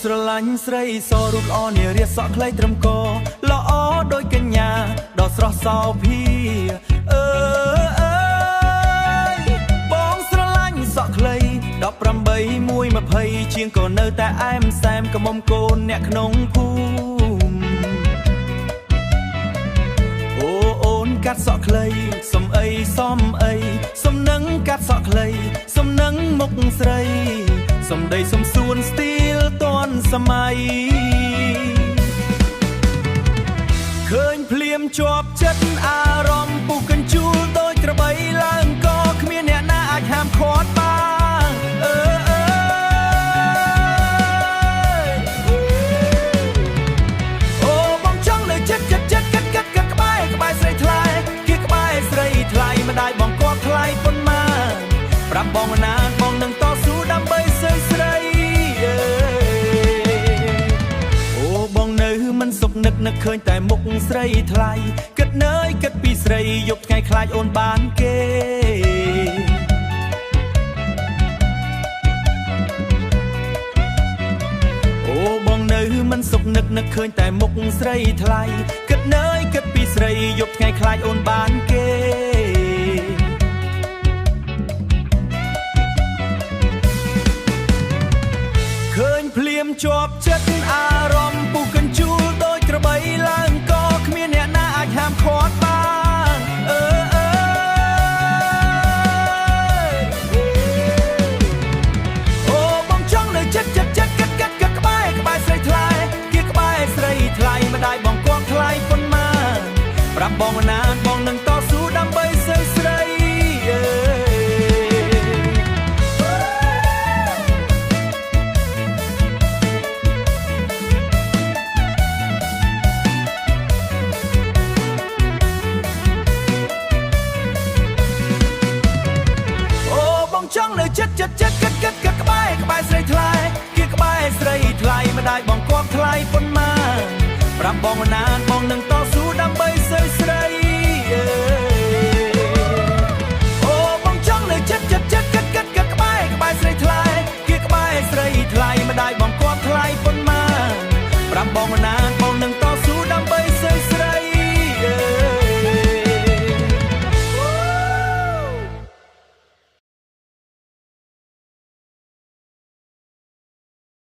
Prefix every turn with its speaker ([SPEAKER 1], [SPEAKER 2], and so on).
[SPEAKER 1] ស្រឡាញ់ស្រីសរូបល្អនារីសក់ខ្លីត្រឹមកល្អដូចកញ្ញាដ៏ស្រស់សោភាបងស្រឡាញ់សក់ខ្លី18 1 20ជាងក៏នៅតែអែមសែមកមុំកូនអ្នកក្នុងភូមិអូនកាត់សក់ខ្លីសំអីសំនឹងកាត់សក់ខ្លីសំនឹងមុខស្រីសំដីសំសួនស្ទីលទាន់សម័យឃើញភ្លាមជាប់ចិត្តអារម្មណ៍ពុះកញ្ជួលដូចក្របីឡើងក៏គ្មានអ្នកណាអាចហាមឃាត់បានអូបងចង់នៅចិត្តក្បែរស្រីថ្លៃគេក្បែរស្រីថ្លៃមិនได้បងគាត់ថ្លៃប៉ុន្មានប្រាប់បងណាបងនឹងតស៊ូដើម្បីស្រីអូបងនៅមិនសុខនឹកឃើញតែមុខស្រីថ្លៃគិតនើយគិតពីស្រីយប់ថ្ងៃខ្លាចអូនបានគេអូបងនៅមិនសុខនឹកឃើញតែមុខស្រីថ្លៃគិតនើយគិតពីស្រីយប់ថ្ងៃខ្លាចអូនបានគេឃើញភ្លាមជាប់ចិត្តអារម្មណ៍ពុះកញ្ជួលដូចក្របីឡើងក៏គ្មានអ្នកណាអាចហាមឃាត់បានអូបងចង់នៅចិត្តក្បែរស្រីថ្លៃគេក្បែរស្រីថ្លៃមិនได้បងគាត់ថ្លៃប៉ុន្មានប្រាប់បងណាបងនឹងតស៊ូដើម្បីស្រីចង់នៅចិត្តក្បែរស្រីថ្លៃគេក្បែរស្រីថ្លៃមិនได้បងគាត់ថ្លៃប៉ុន្មានប្រាប់បងណាបងនឹងត